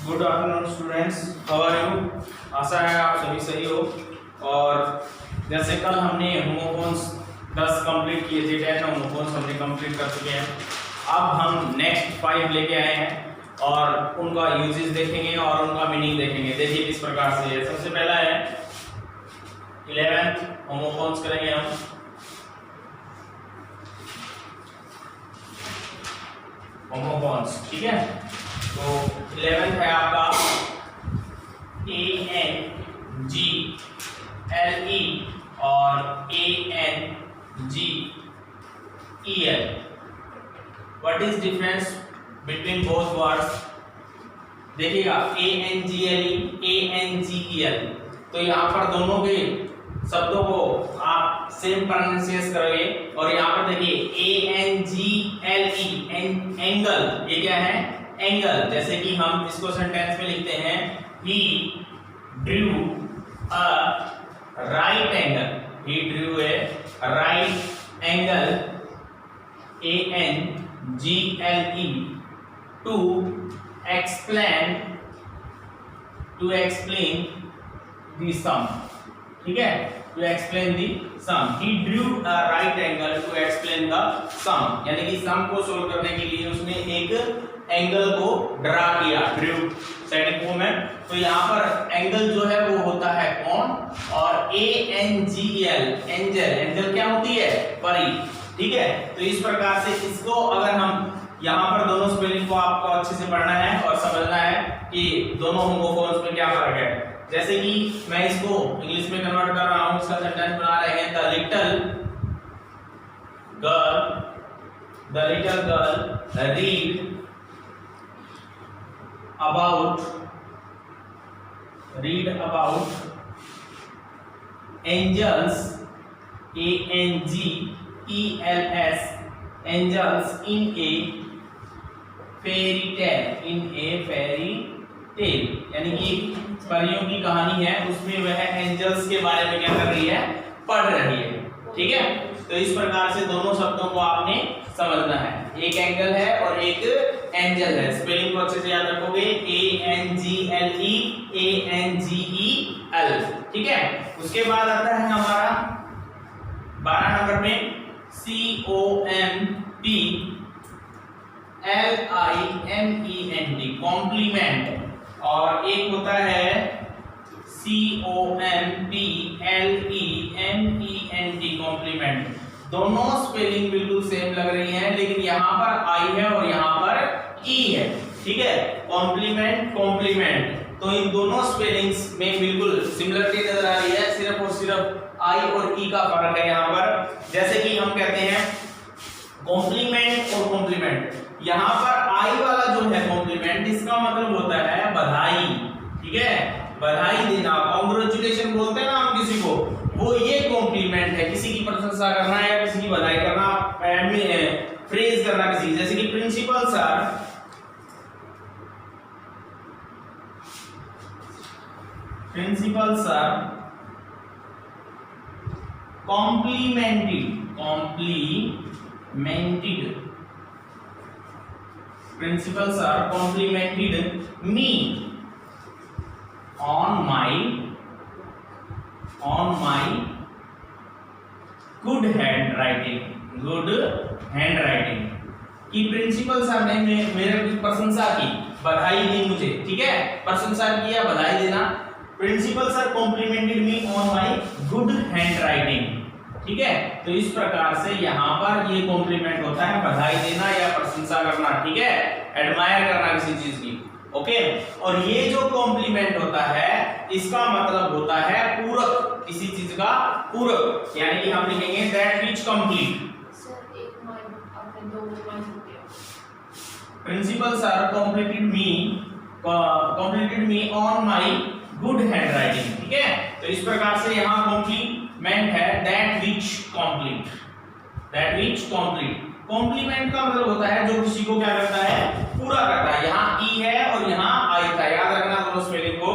Good afternoon students, how are you. आशा है आप सभी सही हो। और जैसे कल हमने होमोफोन्स 10 कंप्लीट किए थे, 10 होमोफोन्स हमने कंप्लीट कर चुके हैं। अब हम नेक्स्ट 5 लेके आए हैं और उनका यूजेस देखेंगे और उनका मीनिंग देखेंगे। देखिए किस प्रकार से है। सबसे पहला है 11th होमोफोन्स करेंगे हम। होमोफोन्स, ठीक है। तो 11th है आपका ANGLE और ANGEL। What is difference between both words? देखिएगा ANGLE ANGEL, तो यहाँ पर दोनों के शब्दों को आप सेम प्रोनाउंसिएशन करोगे। और यहाँ पर देखिए ANGLE एंगल, ये क्या है? एंगल। जैसे कि हम इसको सेंटेंस में लिखते हैं he drew a right angle, he drew a right angle ANGLE to explain the sum, ठीक है, to explain the sum। he drew a right angle to explain the sum, यानी कि सम को सोल्व करने के लिए उसने एक एंगल को ड्रा किया, ड्रू सेकंड फॉर्म में। तो यहाँ पर एंगल जो है वो होता है कोण, और ANGL एंजल, एंजल क्या होती है? परी, ठीक है। तो इस प्रकार से इसको अगर हम यहाँ पर दोनों स्पेलिंग को आपको अच्छे से पढ़ना है और समझना है कि दोनों होमोफोन्स में क्या फर्क है। जैसे कि मैं इसको इंग्लिश में कन्वर्ट कर रहा हूँ, इसका सेंटेंस बना रहे हैं the little girl read about angels ANGELS angels in a fairy tale, यानी कि परियों की कहानी है, उसमें वह एंजल्स के बारे में क्या कर रही है? पढ़ रही है, ठीक है। तो इस प्रकार से दोनों शब्दों को आपने समझना है, एक एंगल है और एक एंजल है। स्पेलिंग को अच्छे से याद रखोगे, ANGLE ANGEL, ठीक है। उसके बाद आता है हमारा 12 नंबर में COMPLIMENT, कॉम्प्लीमेंट, और एक होता है COMPLEMENT, कॉम्प्लीमेंट। दोनों स्पेलिंग बिल्कुल सेम लग रही हैं, लेकिन यहाँ पर आई है और यहाँ पर ई है, ठीक है। कॉम्प्लीमेंट, तो इन दोनों स्पेलिंग्स में बिल्कुल सिमिलरिटी नजर आ रही है, सिर्फ और सिर्फ आई और ई का फर्क है यहाँ पर। जैसे कि हम कहते हैं कॉम्प्लीमेंट और कॉम्प्लीमेंट, यहाँ पर आई वाला जो है कॉम्प्लीमेंट, इसका मतलब होता है बधाई, ठीक है, बधाई देना, कांग्रेचुलेशन बोलते हैं ना हम किसी को, वो ये कॉम्प्लीमेंट है। किसी की प्रशंसा करना या किसी की बधाई करना, प्रेज करना किसी, जैसे कि principal sir complimented principal sir complimented me on my good handwriting, कि प्रिंसिपल सर ने मेरे की प्रशंसा की, बधाई दी मुझे, ठीक है, प्रशंसा किया, बधाई देना। Principal sir complimented me on my good handwriting, ठीक है। तो इस प्रकार से यहाँ पर ये कॉम्प्लीमेंट होता है बधाई देना या प्रशंसा करना, ठीक है, एडमायर करना किसी चीज की, ओके। और ये जो कॉम्प्लीमेंट होता है इसका मतलब होता है पूरक, किसी चीज का पूरक, यानी कि हम लिखेंगे that which complete. Principal sir completed me on my good handwriting, ठीक है। तो इस प्रकार से यहाँ कॉम्प्लीमेंट है दैट व्हिच कंप्लीट। कॉम्प्लीमेंट का मतलब होता है जो किसी को क्या करता है? पूरा करता है। यहाँ ई है और यहाँ आई था, याद रखना दोनों स्पेलिंग को।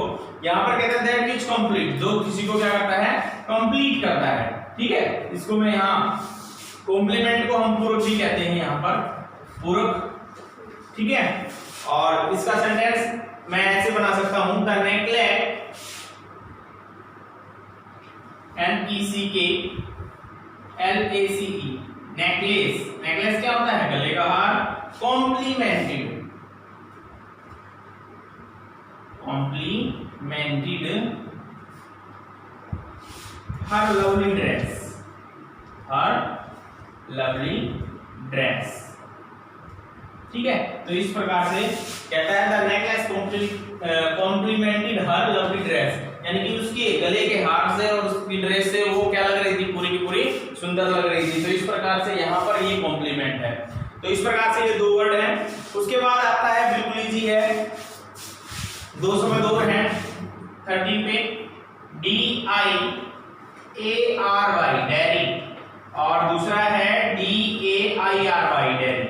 यहाँ पर कहते हैं दैट व्हिच कंप्लीट, जो किसी को क्या करता है? कंप्लीट करता है, ठीक है। इसको मैं यहाँ कॉम्प्लीमेंट को हम पूरक भी कहते हैं, यहाँ पर पूरक, ठीक है। और इसका सेंटेंस मैं ऐसे बना सकता हूं, the necklace, NECKLACE, necklace. Necklace क्या होता है? गले का हार। कॉम्प्लीमेंटेड हर लवली ड्रेस, हर लवली ड्रेस। ठीक है, तो इस प्रकार से कहता है the necklace complimented her lovely dress, यानी कि उसके गले के हार से और उसकी ड्रेस से वो क्या लग रही थी? पूरी की पूरी सुंदर लग रही थी। तो इस प्रकार से यहाँ पर ये कॉम्प्लीमेंट है। तो इस प्रकार से ये दो वर्ड हैं। उसके बाद आता है बिल्कुल इजी है, 200 में दो हैं 13 पे, DIARY डेयरी, और दूसरा है DAIRY डेयरी।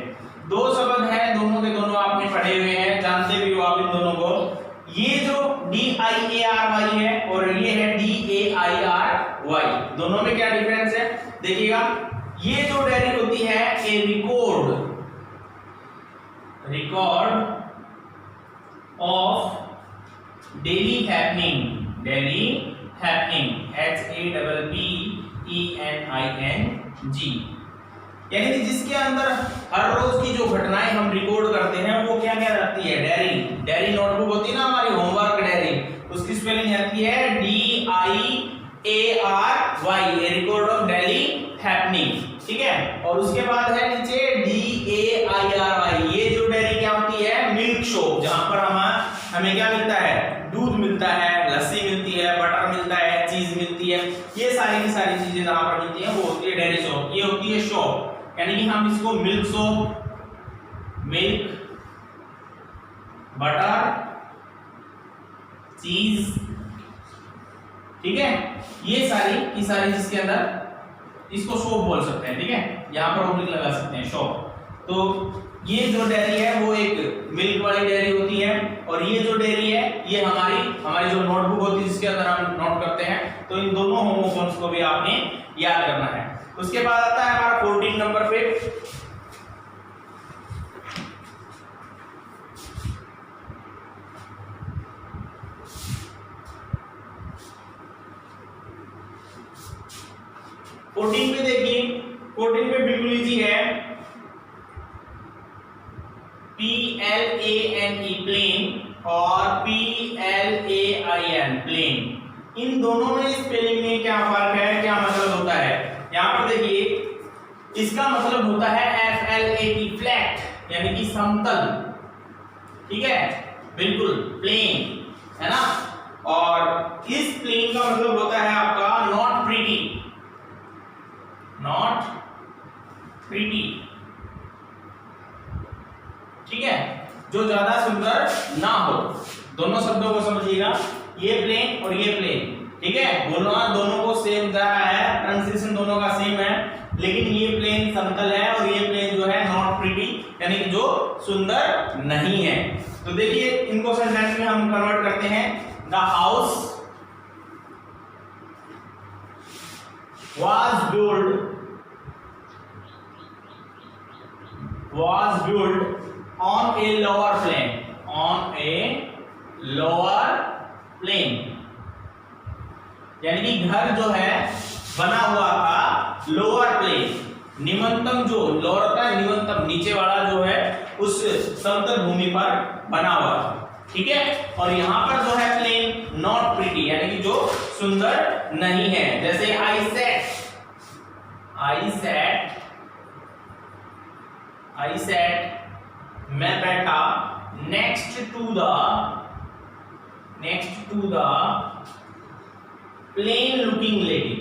दो शब्द हैं, दोनों के दोनों आपने पढ़े हुए हैं, जानते भी हो आप इन दोनों को। ये जो DIARY है और ये है DAIRY, दोनों में क्या डिफरेंस है देखिएगा। ये जो डेयरी होती है a record of daily happening, HAPPENING, यानी कि जिसके अंदर हर रोज की जो घटनाएं हम रिकॉर्ड करते हैं वो क्या कहलाती है? डेयरी नोटबुक होती है ना हमारी, होमवर्क डेयरी, उसकी स्पेलिंग आती है DIARY, record of daily happening. ठीक है, और उसके बाद है नीचे DAIRY, ये जो डेयरी क्या होती है? मिल्क शॉप, जहां पर हमें क्या मिलता है? दूध मिलता है, लस्सी मिलती है, बटर मिलता है, चीज मिलती है, ये सारी की सारी चीजें जहां पर मिलती हैं वो होती है डेयरी शॉप। ये होती है शॉप, यानी कि हम इसको मिल्क शॉप, मिल्क, बटर, चीज, ठीक है, ये सारी की सारी जिसके अंदर, इसको शॉप बोल सकते हैं। ठीक है, यहां पर ऑब्लिक लगा सकते हैं, शॉप। तो ये जो डेयरी है वो एक मिल्क वाली डेयरी होती है, और ये जो डेयरी है ये हमारी जो नोटबुक होती है जिसके अंदर हम नोट करते हैं। तो इन दोनों होमोफोन्स को भी आपने याद करना है। उसके बाद आता है हमारा 14 नंबर पे देखिए, 14 पे बिल्कुल इजी है, PLANE प्लेन और PLAIN प्लेन, इन दोनों में स्पेलिंग में क्या फर्क है, क्या मतलब होता है? यहां पर देखिए, इसका मतलब होता है FLAT फ्लैट, यानी कि समतल। ठीक है, बिल्कुल प्लेन है ना, और इस प्लेन का मतलब होता है आपका नॉट प्रीटी, ठीक है, जो ज्यादा सुंदर ना हो। दोनों शब्दों को समझिएगा, ये प्लेन और ये प्लेन, ठीक है, बोलना दोनों को सेम जा रहा है, प्रोनाउंसिएशन दोनों का सेम है, लेकिन ये प्लेन समतल है और ये प्लेन जो है नॉट प्रीटी, यानी कि जो सुंदर नहीं है। तो देखिए, इनको सेंटेंस में हम कन्वर्ट करते हैं। The house was built on a lower plane, यानी कि घर जो है बना हुआ था लोअर प्लेन, निम्नतम, जो लोअर होता है निम्नतम, नीचे वाला जो है उस समतल भूमि पर बना हुआ था। ठीक है, और यहां पर जो है प्लेन नॉट प्रीटी, यानी कि जो सुंदर नहीं है। जैसे I sat, मैं बैठा, next to the plain looking lady,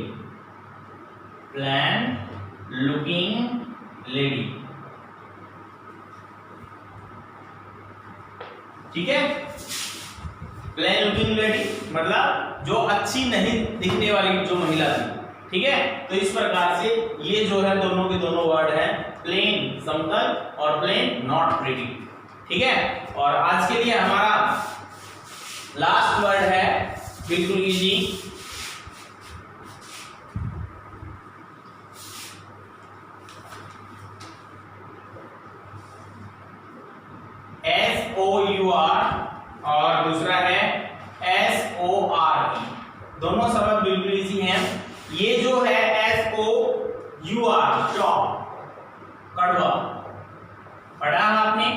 ठीक है, प्लेन लुकिंग लेडी मतलब जो अच्छी नहीं दिखने वाली जो महिला थी। ठीक है, तो इस प्रकार से ये जो है दोनों के दोनों वर्ड हैं, प्लेन समतल और प्लेन नॉट प्रीटी। ठीक है, और आज के लिए हमारा लास्ट वर्ड है बिल्कुल इजी, SOUR और दूसरा है SORE। दोनों शब्द बिल्कुल इजी हैं। ये जो है SOUR चॉप, कड़वा, पढ़ा है आपने,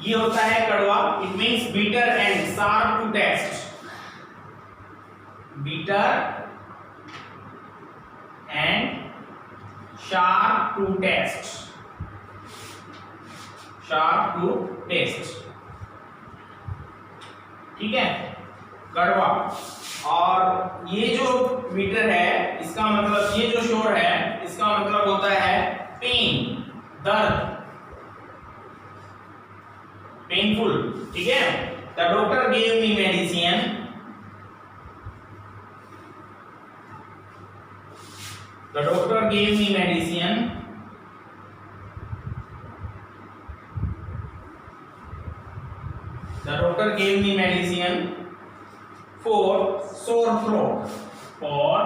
ये होता है कड़वा। It means bitter and sharp to taste, bitter and sharp to taste, sharp to taste, ठीक है, कड़वा। और ये जो बिटर है, इसका मतलब, ये जो शोर है, इसका मतलब होता है पेन, दर्द, पेनफुल, ठीक है। The doctor gave me medicine, the doctor gave me medicine The doctor gave me medicine for sore throat. For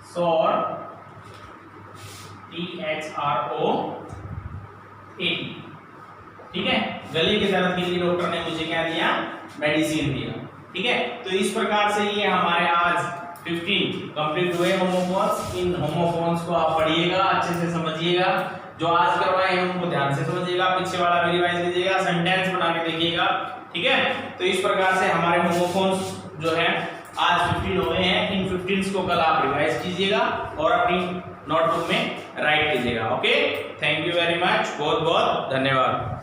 sore, THROAT, ठीक है। गले के दर्द के लिए डॉक्टर ने मुझे क्या दिया, मेडिसिन दिया, ठीक है। तो इस प्रकार से ये हमारे आज 15 कंप्लीट हुए होमोफोन्स। इन होमोफोन्स को आप पढ़िएगा, अच्छे से समझिएगा, जो आज करवाए हैं उनको ध्यान से समझिएगा, पीछे वाला भी रिवाइज कीजिएगा, सेंटेंस बना के देखिएगा, ठीक है। तो इस प्रकार से हमारे होमोफोन्स जो है आज 15 हुए हैं। इन 15 को कल आप रिवाइज कीजिएगा और अपनी नोटबुक में राइट कीजिएगा। Okay, thank you very much, बहुत बहुत धन्यवाद।